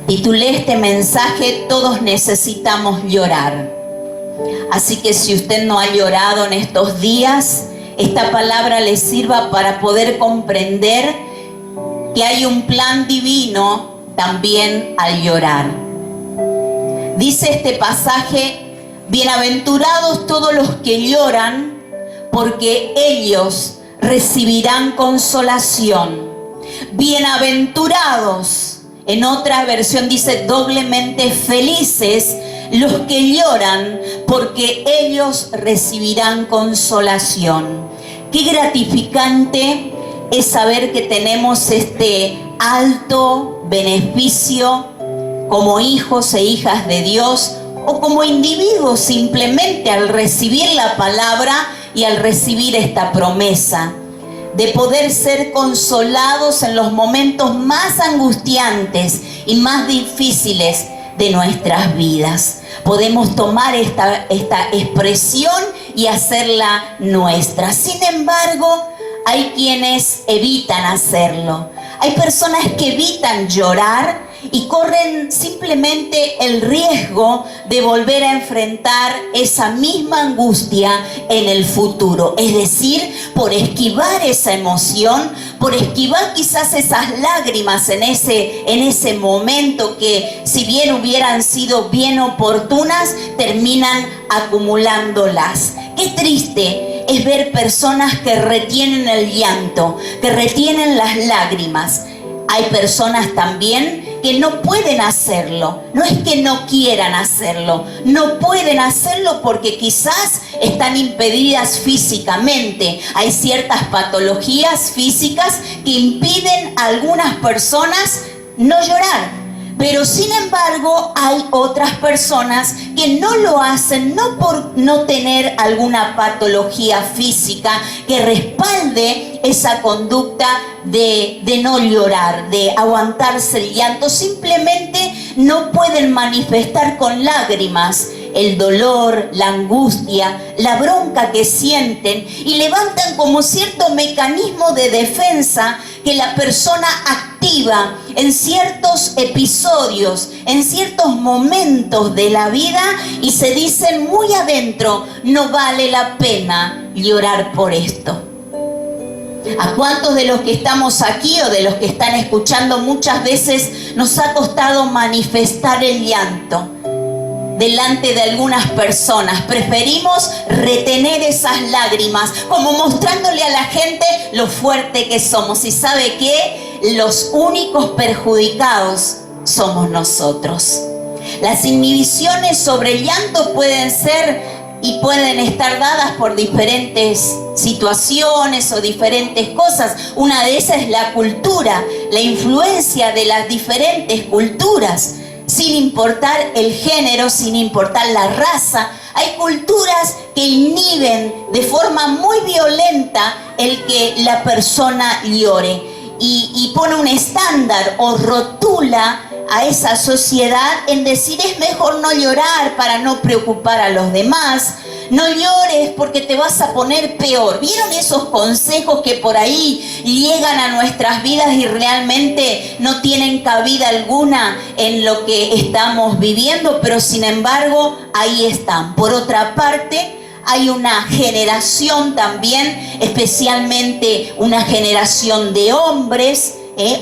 Titulé este mensaje: todos necesitamos llorar. Así que si usted no ha llorado en estos días, esta palabra le sirva para poder comprender que hay un plan divino también al llorar. Dice este pasaje: bienaventurados todos los que lloran, porque ellos recibirán consolación. Bienaventurados. En otra versión dice: doblemente felices los que lloran, porque ellos recibirán consolación. Qué gratificante es saber que tenemos este alto beneficio como hijos e hijas de Dios, o como individuos simplemente, al recibir la palabra y al recibir esta promesa de poder ser consolados en los momentos más angustiantes y más difíciles de nuestras vidas. Podemos tomar esta expresión y hacerla nuestra. Sin embargo, hay quienes evitan hacerlo. Hay personas que evitan llorar y corren simplemente el riesgo de volver a enfrentar esa misma angustia en el futuro. Es decir, por esquivar esa emoción, por esquivar quizás esas lágrimas en ese momento que, si bien hubieran sido bien oportunas, terminan acumulándolas. Qué triste es ver personas que retienen el llanto, que retienen las lágrimas. Hay personas también que no pueden hacerlo. No es que no quieran hacerlo, no pueden hacerlo porque quizás están impedidas físicamente. Hay ciertas patologías físicas que impiden a algunas personas no llorar. Pero sin embargo hay otras personas que no lo hacen, no por no tener alguna patología física que respalde esa conducta de no llorar, de aguantarse el llanto. Simplemente no pueden manifestar con lágrimas el dolor, la angustia, la bronca que sienten, y levantan como cierto mecanismo de defensa que la persona activa en ciertos episodios, en ciertos momentos de la vida, y se dicen muy adentro: no vale la pena llorar por esto. ¿A cuántos de los que estamos aquí o de los que están escuchando muchas veces nos ha costado manifestar el llanto delante de algunas personas? Preferimos retener esas lágrimas, como mostrándole a la gente lo fuerte que somos. ¿Y sabe qué? Los únicos perjudicados somos nosotros. Las inhibiciones sobre el llanto pueden ser y pueden estar dadas por diferentes situaciones o diferentes cosas. Una de esas es la cultura, la influencia de las diferentes culturas. Sin importar el género, sin importar la raza, hay culturas que inhiben de forma muy violenta el que la persona llore, y pone un estándar o rotula a esa sociedad en decir: es mejor no llorar para no preocupar a los demás. No llores porque te vas a poner peor. ¿Vieron esos consejos que por ahí llegan a nuestras vidas y realmente no tienen cabida alguna en lo que estamos viviendo? Pero sin embargo, ahí están. Por otra parte, hay una generación también, especialmente una generación de hombres,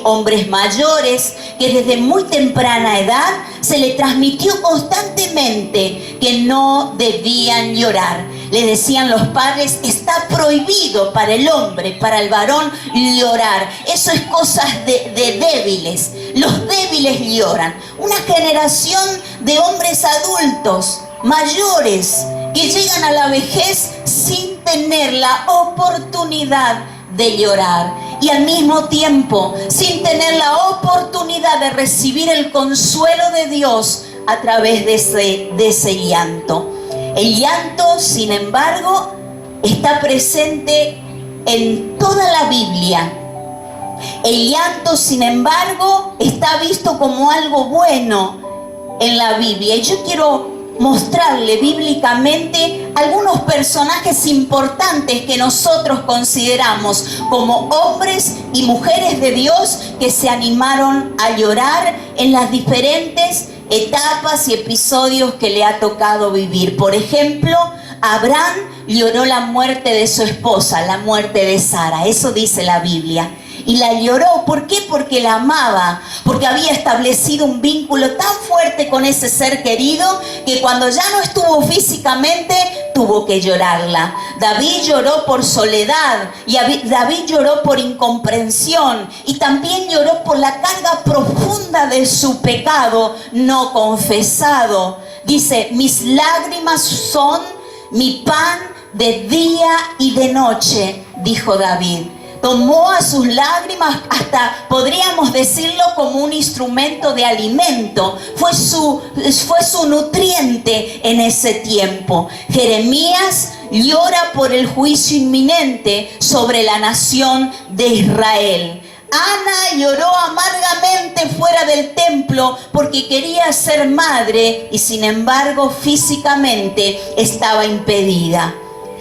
hombres mayores, que desde muy temprana edad se le transmitió constantemente que no debían llorar. Le decían los padres: está prohibido para el hombre, para el varón, llorar. Eso es cosas de débiles. Los débiles lloran. Una generación de hombres adultos, mayores, que llegan a la vejez sin tener la oportunidad de llorar, y al mismo tiempo sin tener la oportunidad de recibir el consuelo de Dios a través de ese llanto. El llanto, sin embargo, está presente en toda la Biblia. El llanto, sin embargo, está visto como algo bueno en la Biblia. Y yo quiero mostrarle bíblicamente algunos personajes importantes que nosotros consideramos como hombres y mujeres de Dios que se animaron a llorar en las diferentes etapas y episodios que le ha tocado vivir. Por ejemplo, Abraham lloró la muerte de su esposa, la muerte de Sara. Eso dice la Biblia. Y la lloró, ¿por qué? Porque la amaba, porque había establecido un vínculo tan fuerte con ese ser querido que cuando ya no estuvo físicamente, tuvo que llorarla. David lloró por soledad y David lloró por incomprensión y también lloró por la carga profunda de su pecado no confesado. Dice, mis lágrimas son mi pan de día y de noche, dijo David. Tomó a sus lágrimas, hasta podríamos decirlo como un instrumento de alimento. Fue su nutriente en ese tiempo. Jeremías llora por el juicio inminente sobre la nación de Israel. Ana lloró amargamente fuera del templo porque quería ser madre y sin embargo físicamente estaba impedida.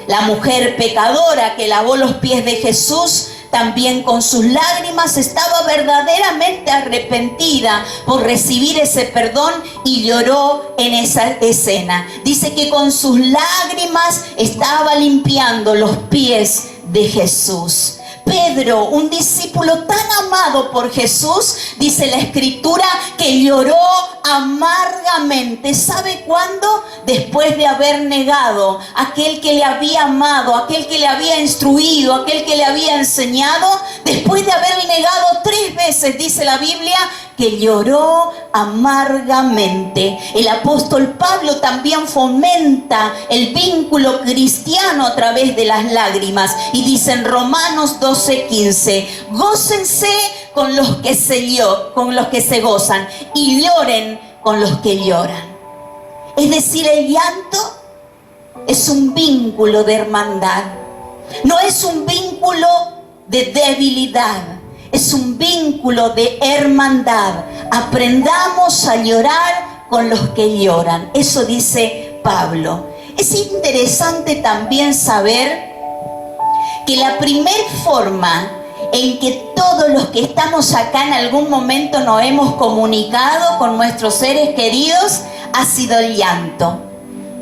La mujer pecadora que lavó los pies de Jesús también con sus lágrimas estaba verdaderamente arrepentida por recibir ese perdón y lloró en esa escena. Dice que con sus lágrimas estaba limpiando los pies de Jesús. Pedro, un discípulo tan amado por Jesús, dice la Escritura que lloró amargamente. ¿Sabe cuándo? Después de haber negado a aquel que le había amado, aquel que le había instruido, aquel que le había enseñado. Después de haber negado 3 veces, dice la Biblia, que lloró amargamente. El apóstol Pablo también fomenta el vínculo cristiano a través de las lágrimas y dice en Romanos 12:15, gócense con los que se gozan y lloren con los que lloran. Es decir, el llanto es un vínculo de hermandad, no es un vínculo de debilidad. Es un vínculo de hermandad. Aprendamos a llorar con los que lloran. Eso dice Pablo. Es interesante también saber que la primer forma en que todos los que estamos acá en algún momento nos hemos comunicado con nuestros seres queridos ha sido el llanto.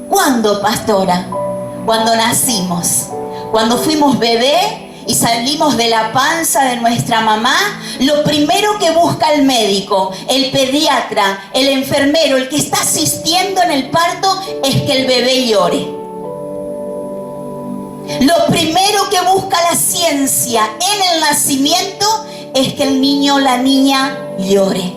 ¿Cuándo, pastora? Cuando nacimos, cuando fuimos bebé y salimos de la panza de nuestra mamá, lo primero que busca el médico, el pediatra, el enfermero, el que está asistiendo en el parto, es que el bebé llore. Lo primero que busca la ciencia en el nacimiento es que el niño o la niña llore,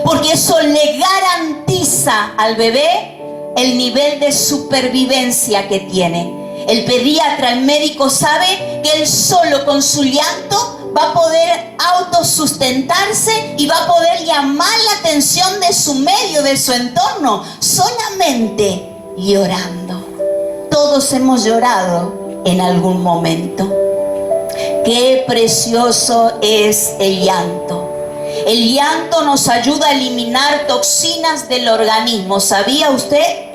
porque eso le garantiza al bebé el nivel de supervivencia que tiene. El pediatra, el médico sabe que él solo con su llanto va a poder autosustentarse y va a poder llamar la atención de su medio, de su entorno, solamente llorando. Todos hemos llorado en algún momento. Qué precioso es el llanto. El llanto nos ayuda a eliminar toxinas del organismo. ¿Sabía usted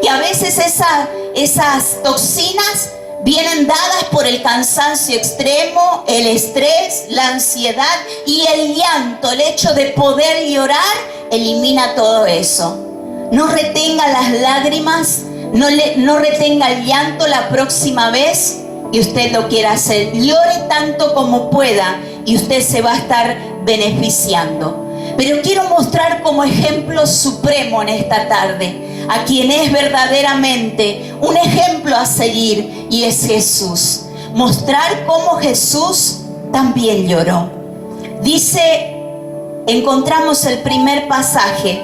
que a veces esas toxinas vienen dadas por el cansancio extremo, el estrés, la ansiedad y el llanto? El hecho de poder llorar elimina todo eso. No retenga las lágrimas, no retenga el llanto la próxima vez que usted lo quiera hacer. Llore tanto como pueda y usted se va a estar beneficiando. Pero quiero mostrar como ejemplo supremo en esta tarde a quien es verdaderamente un ejemplo a seguir, y es Jesús. Mostrar cómo Jesús también lloró. Dice, encontramos el primer pasaje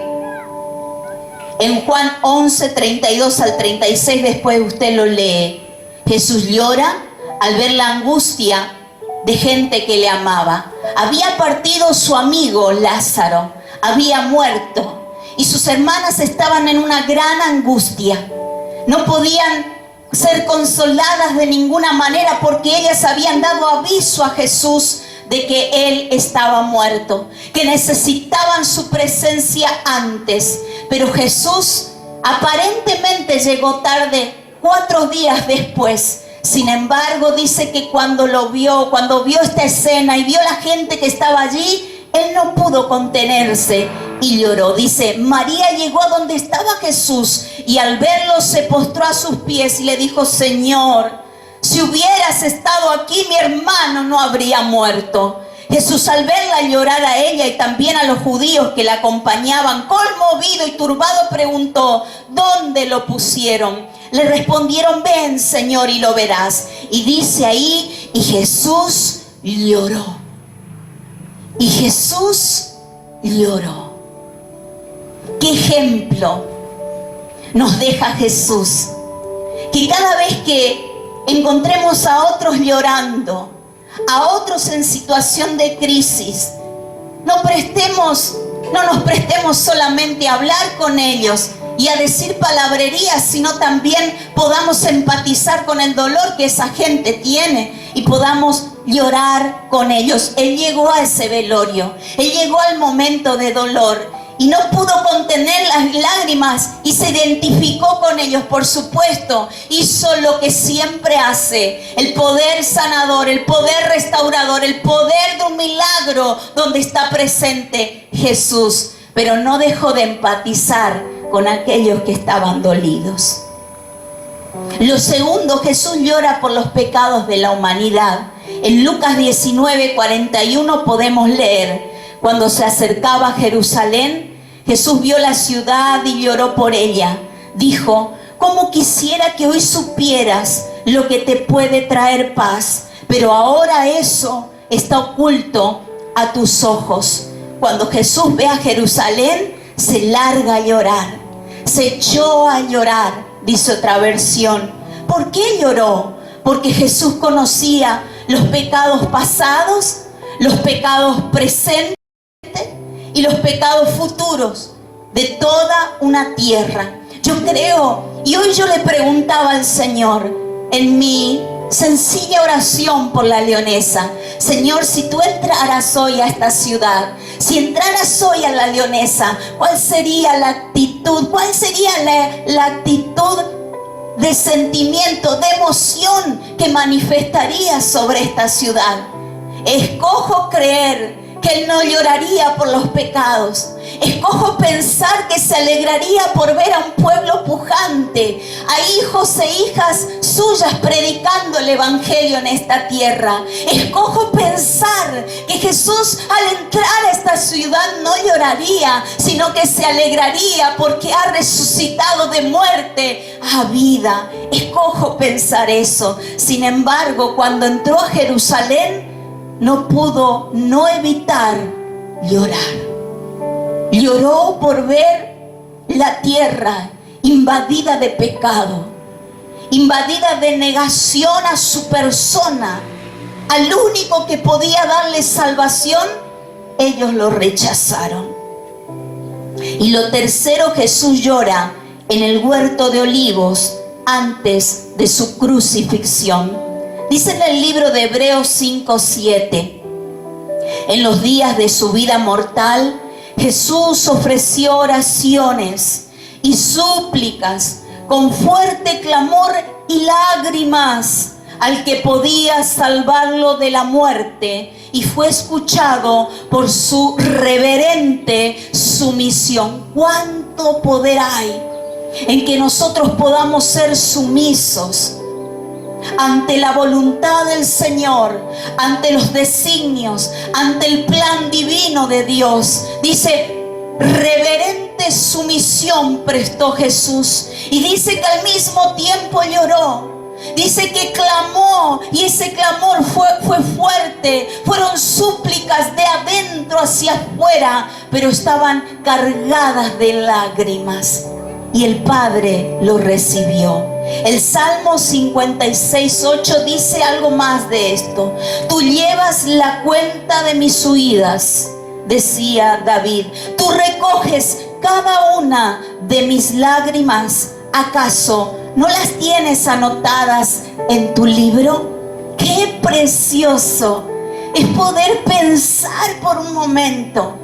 en Juan 11, 32 al 36, después usted lo lee. Jesús llora al ver la angustia de gente que le amaba. Había partido su amigo Lázaro, había muerto. Y sus hermanas estaban en una gran angustia. No podían ser consoladas de ninguna manera porque ellas habían dado aviso a Jesús de que Él estaba muerto, que necesitaban su presencia antes. Pero Jesús Aparentemente llegó tarde, 4 días después. Sin embargo, dice que cuando vio esta escena y vio la gente que estaba allí, él no pudo contenerse y lloró. Dice, María llegó a donde estaba Jesús y al verlo se postró a sus pies y le dijo, Señor, si hubieras estado aquí, mi hermano no habría muerto. Jesús, al verla llorar a ella y también a los judíos que la acompañaban, conmovido y turbado, preguntó, ¿dónde lo pusieron? Le respondieron, ven, Señor, y lo verás. Y dice ahí, y Jesús lloró. Y Jesús lloró. ¿Qué ejemplo nos deja Jesús? Que cada vez que encontremos a otros llorando, a otros en situación de crisis, no nos prestemos solamente a hablar con ellos y a decir palabrerías, sino también podamos empatizar con el dolor que esa gente tiene y podamos llorar con ellos. Él llegó a ese velorio, él llegó al momento de dolor y no pudo contener las lágrimas y se identificó con ellos. Por supuesto, hizo lo que siempre hace, el poder sanador, el poder restaurador, el poder de un milagro donde está presente Jesús, pero no dejó de empatizar con aquellos que estaban dolidos. Lo segundo, Jesús llora por los pecados de la humanidad. En Lucas 19:41 podemos leer, cuando se acercaba a Jerusalén, Jesús vio la ciudad y lloró por ella. Dijo, cómo quisiera que hoy supieras lo que te puede traer paz, pero ahora eso está oculto a tus ojos. Cuando Jesús ve a Jerusalén, se larga a llorar. Se echó a llorar, dice otra versión. ¿Por qué lloró? Porque Jesús conocía los pecados pasados, los pecados presentes y los pecados futuros de toda una tierra. Yo creo, y hoy yo le preguntaba al Señor en mi sencilla oración por la Leonesa, Señor, si tú entraras hoy a esta ciudad, si entraras hoy a la Leonesa, ¿cuál sería la actitud? ¿Cuál sería la actitud de sentimiento, de emoción que manifestaría sobre esta ciudad? Escojo creer que Él no lloraría por los pecados. Escojo pensar que se alegraría por ver a un pueblo pujante, a hijos e hijas suyas predicando el evangelio en esta tierra. Escojo pensar que Jesús al entrar a esta ciudad no lloraría, sino que se alegraría porque ha resucitado de muerte a vida. Escojo pensar eso. Sin embargo, cuando entró a Jerusalén, no pudo no evitar llorar. Lloró por ver la tierra invadida de pecado, invadida de negación a su persona. Al único que podía darle salvación, ellos lo rechazaron. Y lo tercero, Jesús llora en el huerto de Olivos antes de su crucifixión. Dice en el libro de Hebreos 5:7, en los días de su vida mortal, Jesús ofreció oraciones y súplicas con fuerte clamor y lágrimas al que podía salvarlo de la muerte, y fue escuchado por su reverente sumisión. ¿Cuánto poder hay en que nosotros podamos ser sumisos ante la voluntad del Señor, ante los designios, ante el plan divino de Dios? Dice, reverente sumisión prestó Jesús, y dice que al mismo tiempo lloró. Dice que clamó, y ese clamor fue fuerte. Fueron súplicas de adentro hacia afuera, pero estaban cargadas de lágrimas, y el Padre lo recibió. El Salmo 56:8 dice algo más de esto. Tú llevas la cuenta de mis huidas, decía David. Tú recoges cada una de mis lágrimas. ¿Acaso no las tienes anotadas en tu libro? ¡Qué precioso es poder pensar por un momento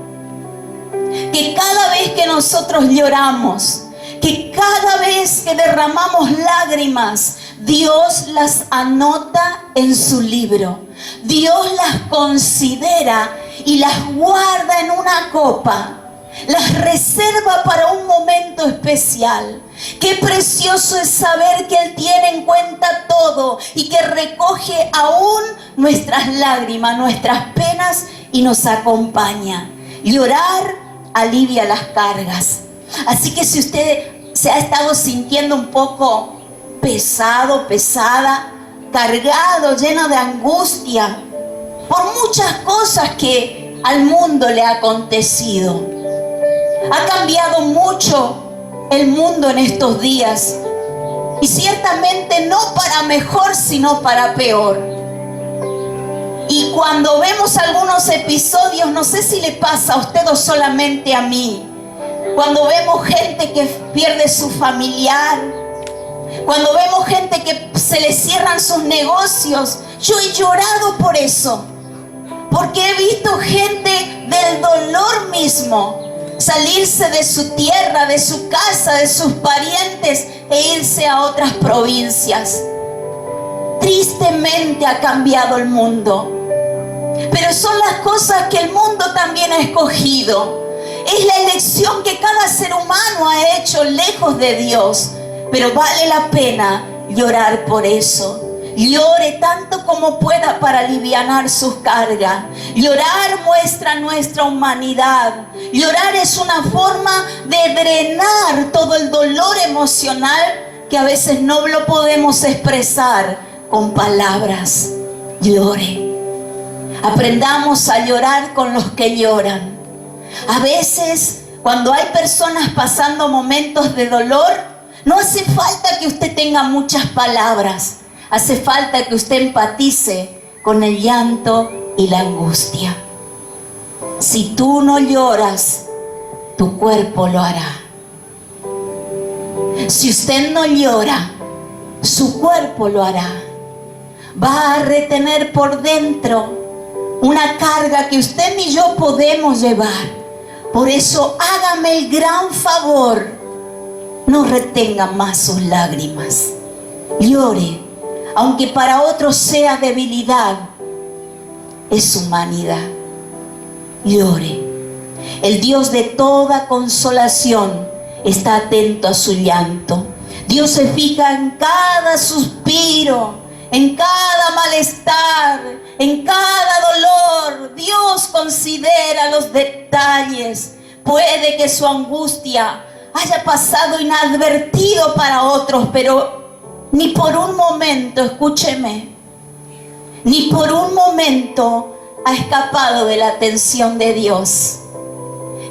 que cada vez que nosotros lloramos, que cada vez que derramamos lágrimas, Dios las anota en su libro. Dios las considera y las guarda en una copa. Las reserva para un momento especial. Qué precioso es saber que Él tiene en cuenta todo y que recoge aún nuestras lágrimas, nuestras penas y nos acompaña. Llorar alivia las cargas. Así que si usted se ha estado sintiendo un poco pesado, pesada, cargado, lleno de angustia por muchas cosas que al mundo le ha acontecido. Ha cambiado mucho el mundo en estos días y ciertamente no para mejor sino para peor. Y cuando vemos algunos episodios, no sé si le pasa a usted o solamente a mí, cuando vemos gente que pierde su familiar, cuando vemos gente que se le cierran sus negocios, yo he llorado por eso, porque he visto gente del dolor mismo salirse de su tierra, de su casa, de sus parientes e irse a otras provincias. Tristemente ha cambiado el mundo, pero son las cosas que el mundo también ha escogido. Es la elección que cada ser humano ha hecho lejos de Dios, pero vale la pena llorar por eso. Llore tanto como pueda para alivianar sus cargas. Llorar muestra nuestra humanidad. Llorar es una forma de drenar todo el dolor emocional que a veces no lo podemos expresar con palabras. Llore. Aprendamos a llorar con los que lloran. A veces, cuando hay personas pasando momentos de dolor, no hace falta que usted tenga muchas palabras. Hace falta que usted empatice con el llanto y la angustia. Si tú no lloras, tu cuerpo lo hará. Si usted no llora, su cuerpo lo hará. Va a retener por dentro una carga que usted ni yo podemos llevar. Por eso hágame el gran favor, no retenga más sus lágrimas. Llore. Aunque para otros sea debilidad, es humanidad. Llore. El Dios de toda consolación está atento a su llanto. Dios se fija en cada suspiro, en cada malestar, en cada dolor. Dios considera los detalles. Puede que su angustia haya pasado inadvertido para otros, pero ni por un momento, escúcheme, ni por un momento ha escapado de la atención de Dios.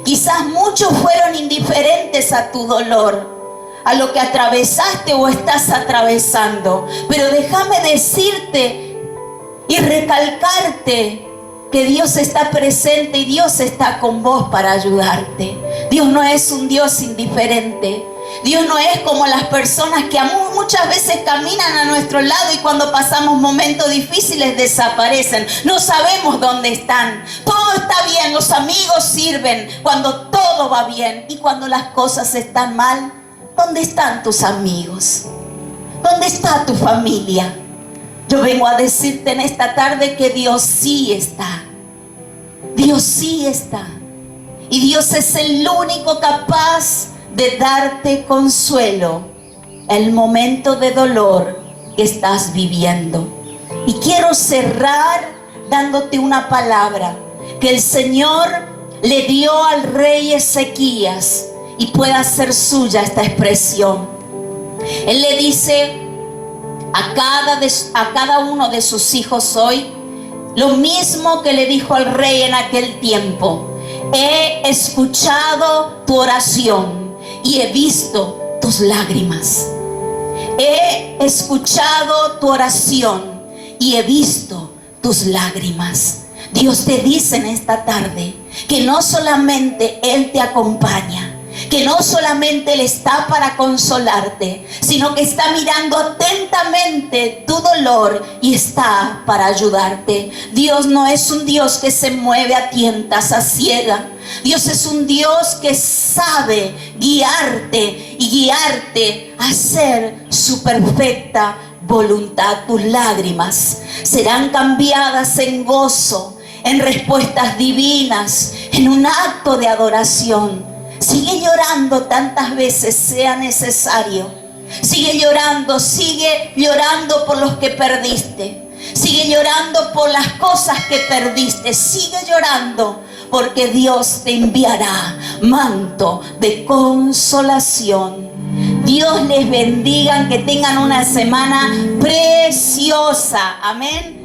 Quizás muchos fueron indiferentes a tu dolor, a lo que atravesaste o estás atravesando. Pero déjame decirte y recalcarte que Dios está presente y Dios está con vos para ayudarte. Dios no es un Dios indiferente. Dios no es como las personas que muchas veces caminan a nuestro lado y cuando pasamos momentos difíciles desaparecen. No sabemos dónde están. Todo está bien, los amigos sirven cuando todo va bien. Y cuando las cosas están mal, ¿dónde están tus amigos? ¿Dónde está tu familia? Yo vengo a decirte en esta tarde que Dios sí está. Dios sí está. Y Dios es el único capaz de darte consuelo en el momento de dolor que estás viviendo. Y quiero cerrar dándote una palabra que el Señor le dio al rey Ezequías y pueda ser suya esta expresión. Él le dice a cada uno de sus hijos hoy lo mismo que le dijo al rey en aquel tiempo: he escuchado tu oración y he visto tus lágrimas. He escuchado tu oración y he visto tus lágrimas. Dios te dice en esta tarde que no solamente Él te acompaña, que no solamente Él está para consolarte, sino que está mirando atentamente tu dolor y está para ayudarte. Dios no es un Dios que se mueve a tientas, a ciega. Dios es un Dios que sabe guiarte y guiarte a hacer su perfecta voluntad. Tus lágrimas serán cambiadas en gozo, en respuestas divinas, en un acto de adoración. Sigue llorando tantas veces sea necesario. Sigue llorando por los que perdiste. Sigue llorando por las cosas que perdiste. Sigue llorando, porque Dios te enviará manto de consolación. Dios les bendiga, que tengan una semana preciosa. Amén.